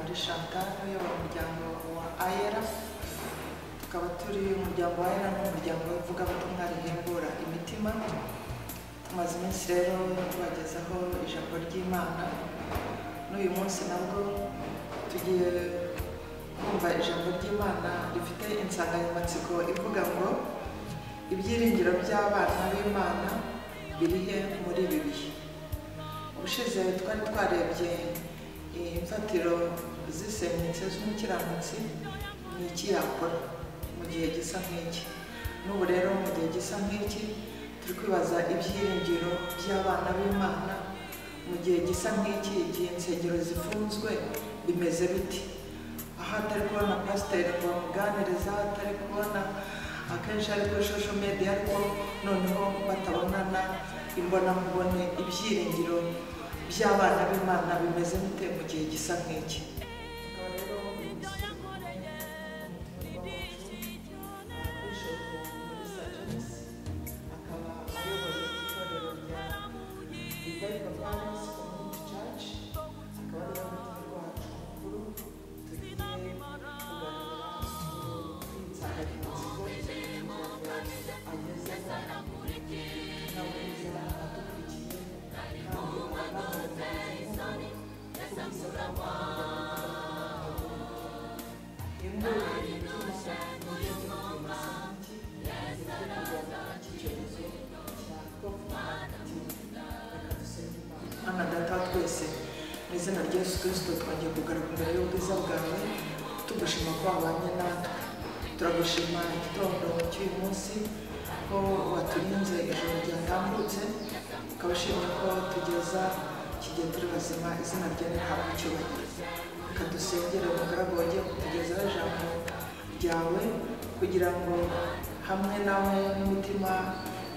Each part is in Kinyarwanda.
ndi Chantal uyobora umuryango wa AERA, tukaba turi umuryango wa AERA n'umuryango w'ivugabutumwa rihembura imitima. Tumaze iminsi rero tubagezaho ijambo ry'Imana, n'uyu munsi nabwo tugiye kumva ijambo ry'Imana rifite insanganyamatsiko ivuga ngo ibyiringiro by'abana b'Imana birihe muri ibi bihe. Ubushize twari twarebye imfatiro z'iseminetse z'umukiranutsi ni iki yakora mu gihe gisa nk'iki. N'ubu rero mu gihe gisa nk'iki turi kwibaza ibyiringiro by'abana b'Imana mu gihe gisa nk'iki, igihe insengero zifunzwe bimeze biti, aho atari kubona pasiteri ngo bamuganiriza, atari kubona akenshi ari kuri social media, ariko noneho batabonana imbonankubone. Ibyiringiro by'abana b'Imana bimeze bite mu gihe gisa nk'iki? Mana Data wa twese, mu izina rya Yesu Kristo twagiye kugaruka imbere y'ubwiza bwawe tugushima ko wabanye natwe. Turagushima igitondo cy'uyu munsi ko waturinze ijoro ryatambutse, ukaba ushimye ko tugeza kigiye turi bazima. Izina ryawe rihabwe icyubahiro. Reka dusengere umugaragu wagiye kutugezaho ijambo ryawe, kugira ngo hamwe nawe n'umutima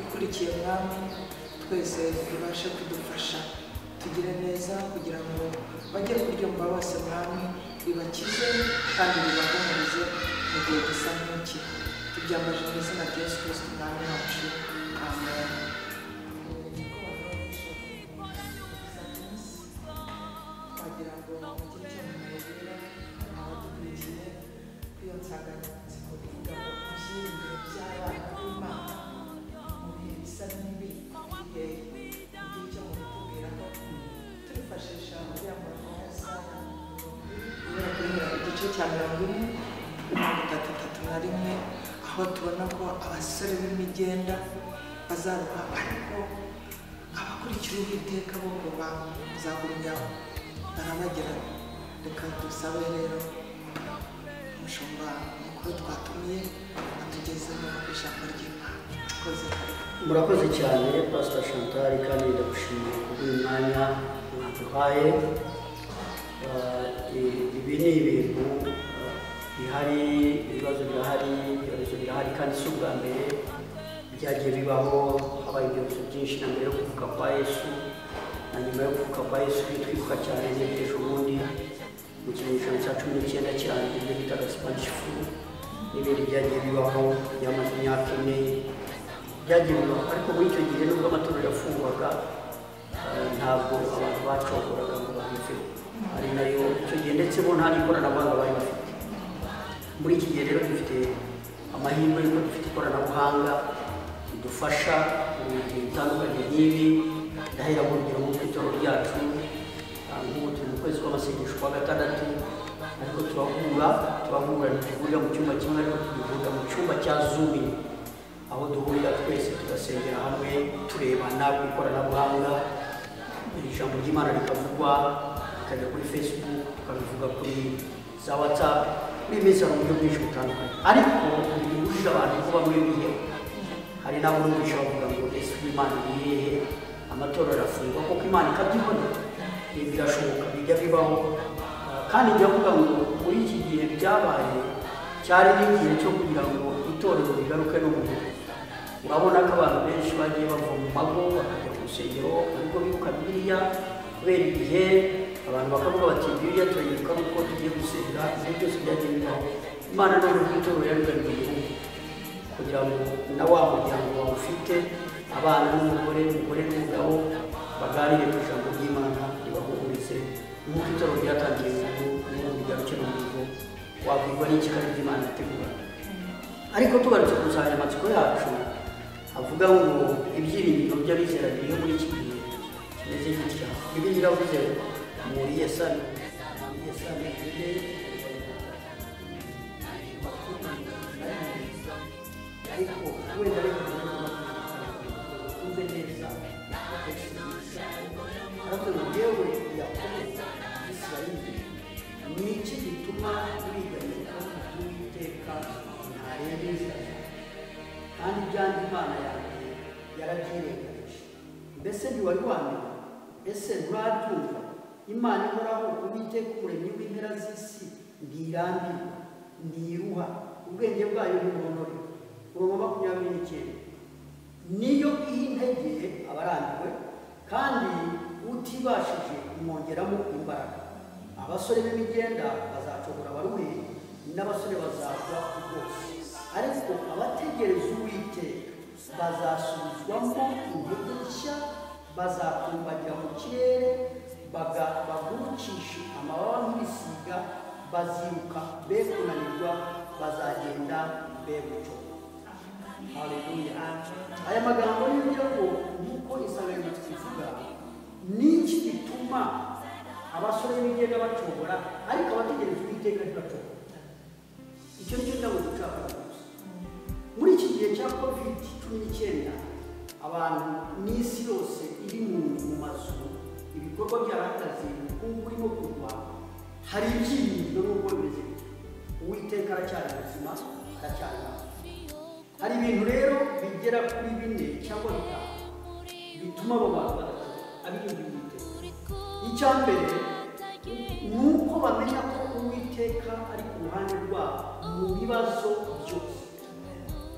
ikurikiye Mwami twese bibashe kudufasha tugire neza, kugira ngo bajye kuryumva bose Mwami bibakize kandi bibahumurize mu gihe gisa nk'iki. Tubyambaje mu izina rya Yesu Kristo Umwami wacu, amen. Twagira ngo mugire icyo mubwira abadukurikiye kuri iyo nsanganyamatsiko ivuga ngo ibyiringiro by'abana b'Imana mu bihe bisa n'ibi. Turifashisha uriya muntu wese igice cya 40:31, aho tubona ko abasore b'imigenda bazaruha, ariko abakurikira Uwiteka bo ngo bazagumya barabagirana. Reka dusabe rero umushumba mukuru twatumiye atugezeho ijambo ry'Imana. Murakoze cyane Pastor Chantal, kandi ndagushimiye kubw'uyu mwanya mwaduhaye. Ibi ni ibintu bihari, ibibazo birahari, ibyorezo birahari, kandi si ubwa mbere byagiye bibaho. Habaye ibyorezo byinshi na mbere yo kuvuka kwa Yesu na nyuma yo kuvuka kwa Yesu. Twibuka cyane n'ejo bundi mu kinyejana cya 19 kirangiye ibyo bitaga Spanish flu, n'ibindi byagiye bibaho byamaze imyaka 4 byagiye bibaho. Ariko muri icyo gihe nubwo amatorero yafungwaga, ntabwo abantu bacogoraga ngo babiveho. Ari nayo icyo gihe ndetse bo nta n'ikoranabuhanga bari bafite. Muri iki gihe rero dufite amahirwe y'uko dufite ikoranabuhanga ridufasha mu bintu bitandukanye nk'ibi. Ndahera mu rugero mu itorero ryacu, nk'ubu turi mu kwezi kw'amasengesho kwa gatandatu, ariko turahura ntitugurira mu cyumba kimwe, ariko tugahurira mu cyumba cya Zoom, aho duhurira twese tugasengera hamwe turebana ku ikoranabuhanga. Ijambo ry'Imana rikavugwa, rikajya kuri Facebook, tukabivuga kuri za WhatsApp, n'ibindi mu buryo bwinshi butandukanye. Ariko bibujije abantu kuba muri bihe. Hari n'abo numvisha bavuga ngo ese Imana iri hehe, amatorero arafungwa, kuko Imana ikabyibona. Ibi birashoboka, bijya bibaho, kandi njya kuvuga ngo muri iki gihe byabaye cyari n'igihe cyo kugira ngo itorero rigaruke no mu gihe. Urabona ko abantu benshi bagiye bava mu mago bakajya ku rusengero, ariko bibuka Bibiliya kubera igihe. Abantu bakavuga bati Bibiliya turayibuka nuko tugiye gusenga. Ibyo byose byagiye bibaho. Imana none ku itorero yabigaruye igihugu, kugira ngo na wa muryango bawufite, abana n'umugore n'umugabo baganire ku ijambo ry'Imana ribahumuriza. twese nk'uko itorero ryatangiye ubu rigarukira umurimo wabwirwa n'iki kandi by'Imana itegura. Ariko tugarutse ku nsanganyamatsiko yacu avuga ngo ibyiringiro by'abizera biriho muri iki gihe kimeze gitya. Bibiliya iravuze muri Yesaya ariko wenda reka tuze neza ariko yewe Yakobo Isirayeli ni iki gituma wiganira Uwiteka ntareba inzira kandi ibyanjye Imana yanjye yarabyirengaje? Mbese ntiwari wamenya? Ese nturabyumva? Imana ihoraho Uwiteka umuremyi w'impera z'isi ntirambirwa ntiruha, ubwenge bwayo ntibundore. Umurongo 29 niyo intege abarambiwe kandi utibashije kumwongeramo imbaraga. Abasore b'imigenda bazacogora baruhe n'abasore bazagwa rwose, ariko abategereza Uwiteka bazasubizwamo intege nshya, bazatumbagira mu kirere bagurukishe amababa nk'ibisiga, baziruka be kunanirwa, bazagenda be gucogora. Haleluya. Aya magambo y'ibyo ngo nk'uko insanganyamatsiko ivuga, ni iki gituma abasore b'imigenda bacogora ariko abategereza Uwiteka ntibacogora? Icyo nicyo ndabo dushaka gusa. Muri iki gihe cya COVID-19 abantu n'isi yose iri mu mazu, ibikorwa byarahagaze, ubukungu burimo kugwa, hari ibyiringiro n'ubwo bimeze bityo. Uwiteka aracyari muzima, aracyari hafi. Hari ibintu rero bigera kuri 4 cyangwa 5 bituma abo bantu badashobora abirinda Uwiteka. Icya mbere ni uko bamenya ko Uwiteka ari ku ruhande rwabo mu bibazo byose.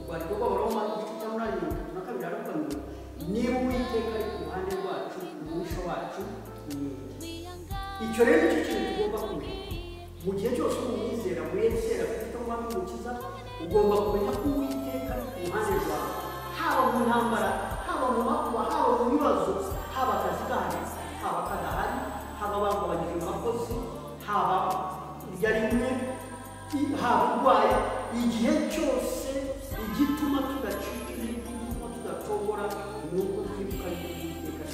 Urwandiko rw'Abaroma 8:32 aravuga ngo niba Uwiteka ari ku ruhande rwacu umwisho wacu ni icyo rero nicyo kintu tugomba kumenya. Mu gihe cyose umwizera mwizera Kristo Umwami n'Umukiza, ugomba kumenya ko Uwiteka ari ku ruhande rwawe, haba mu ntambara, haba mu makuba, haba mu bibazo, haba akazi gahari, haba kadahari, haba bagabanyije abakozi, haba irya rimwe, haba urwaye. Igihe cyose igituma tudacika intege, igituma tudacogora ni uko twibuka yuko Uwiteka ari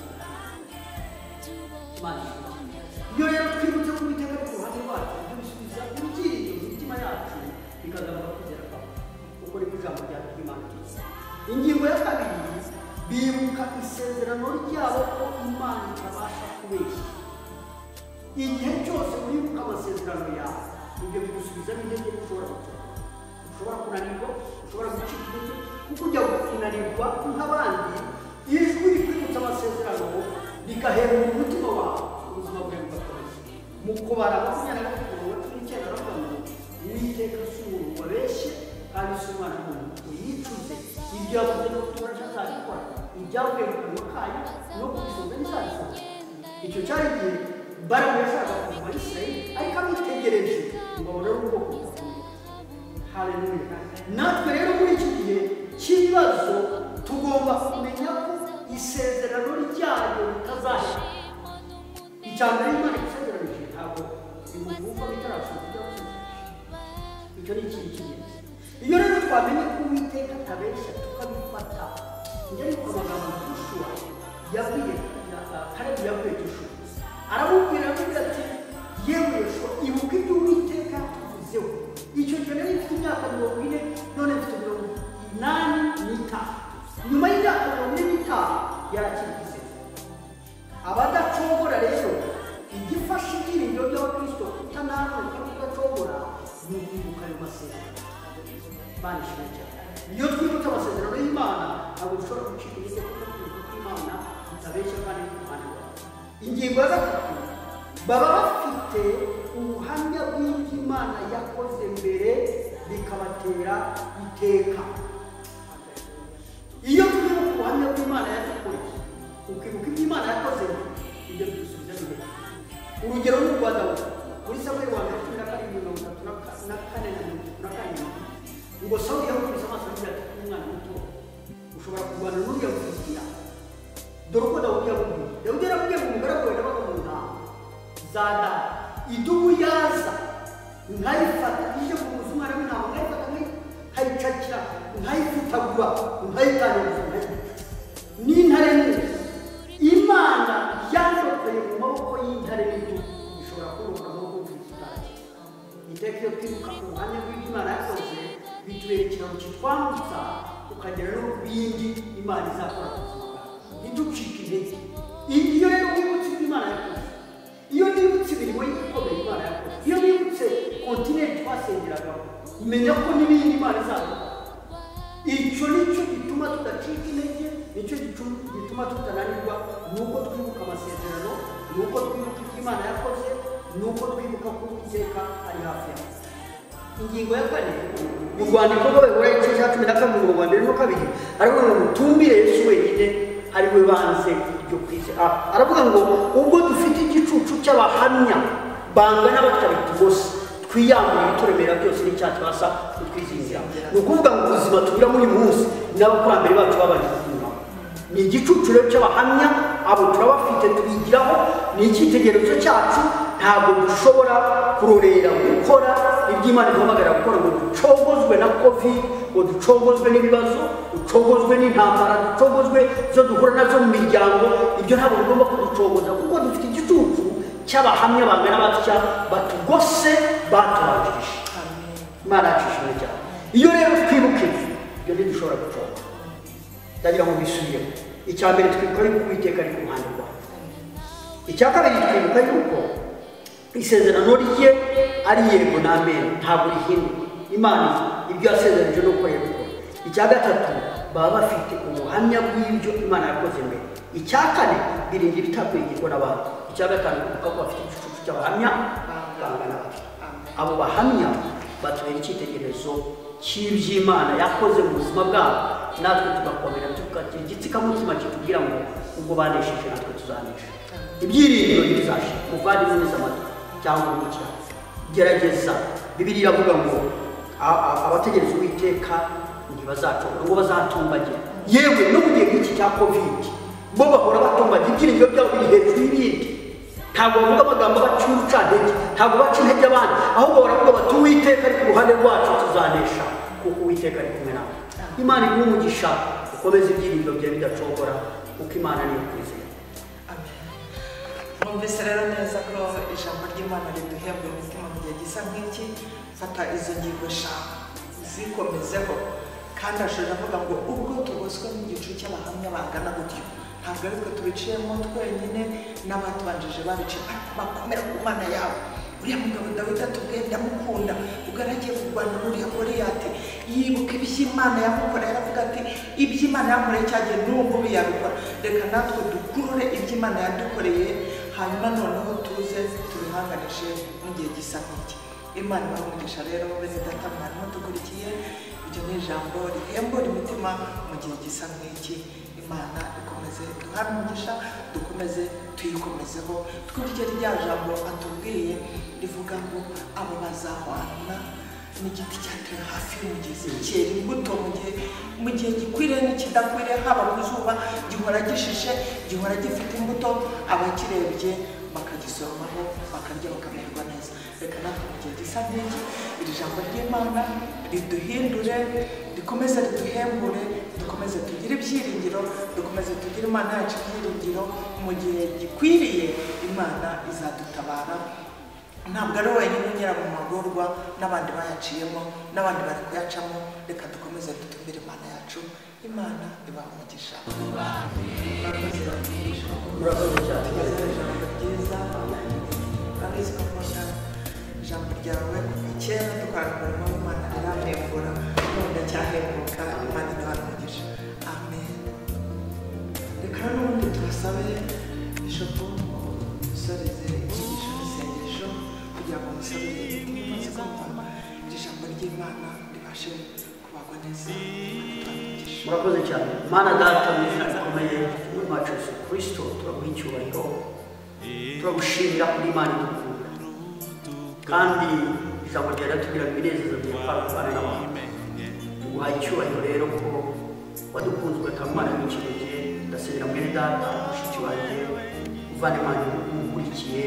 iyo rero twibutse ko Uwiteka ari ku ruhande rwacu, ibyo bisubiza ibyiringiro mu mitima yacu, bikagarura kwizera kwacu. Uko ni ijambo ry'Imana ryiza. Ingingo ya kabiri, bibuka isezerano ryabo ko Imana itabasha kubeshya. Igihe cyose wibuka amasezerano yawe, ibyo bigusubizamo intege. Ushobora kunanirwa, ushobora gucika intege, kuko ujya kunanirwa nk'abandi, ijwi rikwibutsa amasezerano rikahera mu mutima wawe, ubuzima bwawe bugakomeza. Mu kubara 29 aravuga ngo Uwiteka si umuntu wabeshye kandi si umwana w'umuntu yicuze. Ibyo yavuze no kutubaza azabikora, ibyavuye mu kanwa kayo no kubisohoza ntizabisohoza. Icyo cyari igihe Balamu yashakaga kuva muri Isirayeli, ariko abitegereje ngo abone ubwoko bw'Imana. Haleluya. Natwe rero muri iki gihe cy'ibibazo tugomba kumenya ko isezerano ryayo ritazashira. Icya mbere Imana isezeranije ntabwo imuvumba bitarasohoka ibyo yavuze. Icyo ni ikintu cy'ingenzi. Iyo rero twamenye ko Uwiteka atabeshya tukabifata, njye ariko amagambo Joshua yabwiye Kalebu yabwiye Joshua, aramubwira ati yewe Yoshua, ibuka ibyo Uwiteka yatuvuzeho. Icyo gihe nari mfite imyaka 40, none mfite 85. Nyuma y'imyaka 45 yarakira isezerano. Abadacogora rero, igifasha ibyiringiro by'Abakristo kutananuka kudacogora ni ukwibuka ayo masezerano. Banishije cyane. Iyo twibutse amasezerano y'Imana, ntabwo dushobora gucika intege kuko twibuka ko Imana itabeshya kandi iri ku ruhande rwacu. Ingingo ya 3, baba bafite ubuhamya bw'ibyo Imana yakoze mbere bikabatera iteka. Iyo twibuka ubuhamya bw'Imana yadukoreye, ukibuka ibyo Imana yakoze, ibyo bigusubiza imbere. Urugero ni urwa Dawudi muri Samweli wa 1:34 ngo Sawuli yamukubise amaso agira ati umwana muto ushobora kurwana n'uriya Mufilisitiya. Dore uko Dawudi yamubwiye. Dawudi yaramubwiye ngo umugaragu we yabaga mu ntama, zada idubu yaza nkayifata ije ku buzima rero ntabwo nkayifata nkayicakira nkayifutagura nkayitangiza n'intare nini imana yandokoye mu maboko y'intare n'idubu ishobora kurokoka amaboko y'ubutitari iteka iyo twibuka ku ruhande rw'imana yakoze bitubera ikiraro kitwambutsa ukagera no ku bindi imana izakora ku buzima bwawe ntiducike intege iyo rero wibutse ibyo imana yakoze iyo nibutse imirimo y'ibikomeye imana yakoze iyo nibutse kontinenti twasengeragaho menya ko n'ibindi imana izakora icyo nicyo gituma tudacika intege nicyo gituma tutananirwa nuko twibuka amasezerano nuko twibuka ibyo imana yakoze nuko twibuka ko Uwiteka ari hafi yawe ingingo ya kane mu rwandiko rw'abayobora igice cya 11 umurongo wa 1 no 2 aravuga ngo tumbire Yesu wenyine ari we banze iryo kwizera aravuga ngo ubwo dufite igicucu cy'abahamya bangana batabitugose twiyambure ituremera byose n'icyaha twasa twizingira ni ukuvuga ngo ubuzima tugira muri munsi n'abakurambere bacu babanje kunyura ni igicucu rero cy'abahamya abo turabafite tubigiraho ni icyitegererezo cyacu ntabwo dushobora kurorera gukora iby'Imana iduhamagara gukora ngo ducogozwe na covid ngo ducogozwe n'ibibazo ducogozwe n'intambara ducogozwe zo duhura nazo mu miryango ibyo ntabwo bigomba kuducogoza kuko dufite igicucu cy'abahamya bangana batya batugose batubanjirije Imana yacishije cyane iyo rero twibuke ibyo ntidushobora gucogoza ndagira ngo bisubiremo icya mbere twibuka yuko Uwiteka ari ku ruhande rwawe icya kabiri twibuka yuko isezerano rye ari yego n'amen ntabwo rihinduka Imana ibyo yasezeranije no gukora gukora icya gatatu baba bafite ubuhamya bw'ibyo Imana yakoze mbere icya kane biringira itakwigirwa n'abantu icya gatanu kuko bafite igicucu cy'abahamya bangana batyo abo bahamya batubera icyitegererezo cy'iby'Imana yakoze mu buzima bwabo natwe tugakomera tukagira igitsikamutima kitubwira ngo ubwo banesheje natwe tuzanesha ibyiringiro ntibizashira muvandimwe neza amatwi cyangwa umukira gerageza Bibiliya iravuga ngo abategereza Uwiteka ntibazacogora ngo bazatumbagira yewe no mu gihe nk'iki cya covid bo bahora batumbagira ibyiringiro byabo biri hejuru y'ibindi ntabwo bavuga amagambo baca urucantege ntabwo baca intege abandi ahubwo baravuga bati Uwiteka ari ku ruhande rwacu tuzanesha kuko Uwiteka ari kumwe nawe Imana iguha umugisha ukomeze ibyiringiro byawe bidacogora kuko Imana niyo kwizera mwumvise rero neza ko ijambo ry'Imana riduhembwe umutima mu gihe gisa nk'iki fata izo ngingo eshanu zikomezeho kandi ashobora avuga ngo ubwo tugoswe n'igicu cy'abahamya bangana gutyo ntabwo ari twe tubiciyemo twenyine n'abatubanjije babiciye bakomera ku Mana yawe uriya mugabo Dawidi atubwiye ndamukunda ubwo aragiye kurwana n'uriya Goliyati yibuka iby'Imana yamukoreye aravuga ati iby'Imana yamukoreye cyagiye n'ubu biyabikora reka natwe dukurure iby'Imana yadukoreye hanyuma noneho tuze tubihanganishe mu gihe gisa nk'iki Imana ibamugisha rero bene data mwarimo dukurikiye iryo ni ijambo rihembura imitima mu gihe gisa nk'iki Imana ikomeze duhane umugisha dukomeze tuyikomezeho twumvire rya jambo atubwiye rivuga ngo abo bazahwana n'igiti cyatewe hafi y'umugezi cyera imbuto mu gihe gikwiriye n'ikidakwiriye haba ku zuba gihora gishishe gihora gifite imbuto abakirebye bakagisoromaho bakarya bakamererwa neza reka natwe mu gihe gisa nk'iki iri jambo ry'Imana riduhindure rikomeze riduhembure dukomeze tugire ibyiringiro dukomeze tugire Imana yacu ibyiringiro mu gihe gikwiriye Imana izadutabara ntabwo ari wenyine unyura mu magorwa n'abandi bayaciyemo n'abandi bari kuyacamo reka dukomeze dutumire Imana yacu Imana ibaha umugisha murakoze cyane ijambo ryiza urabizi ko nkunda ijambo ryawe kuva kera dukora umurimo w'Imana rirahembura none cyahembuka Imana iduha umugisha amen reka n'ubundi tubasabe bishopu dusoreze inyigisho n'isengesho kugira ngo musabire imitima imaze kumva iri jambo ry'Imana ribashe kubagwa neza murakoze cyane Mana data mu izina rikomeye ry'Umwami Yesu Kristo turaguha icyubahiro turagushimira kuri Imana idukunda kandi ijambo ryawe ratubwira ngo ibinezeza by'Imana kubana n'abantu tuguhaye icyubahiro rero ko wadukunze ugatanga umwana w'ikinege ndasabira mwene data mushiki wanjye uvana Imana umukurikiye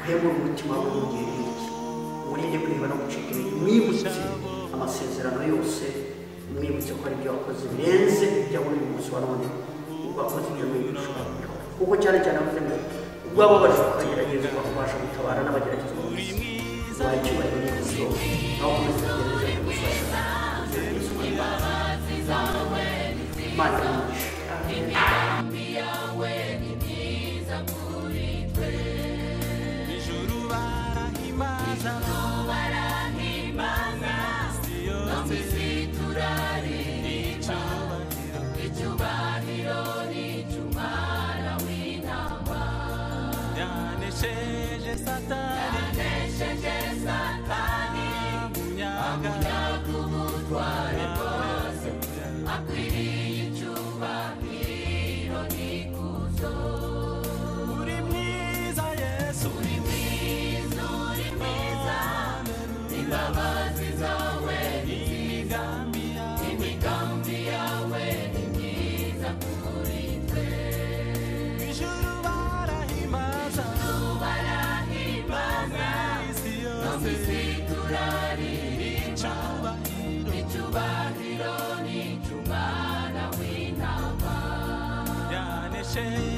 uhemura umutima we mu gihe nk'iki, umurinde kwiheba no gucika intege, mwibutse amasezerano yose, mwibutse ko ari ibyo wakoze birenze ibyo muri uyu munsi wa none, ubwo wakoze ibyo n'ibyo ushobora kubikora, kuko cyane cyane avuze ngo ubwo wababajwe ukageragezwa ubasha gutabara n'abageragezwa bose, waha icyubahiro n'ikuzo aho kumeze kugerageza kugufasha Yesu Kristo. Imana y'umugisha. Imigambi yawe ni myiza kuri twe. Ijuru barahimbaza, no mu isi turaririmba. Icyubahiro ni icy'Umwana w'Intama. Yanesheje Satani, amunyaga ubutware bwose, akwiriye icyubahiro n'ikuzo. Uri mwiza Yesu, uri mwiza, imbabazi zawe ni nziza, imigambi yawe ni myiza kuri twe. Ijuru barahimbaza, no mu isi turaririmba. Icyubahiro ni icy'Umwana w'Intama. Yanesheje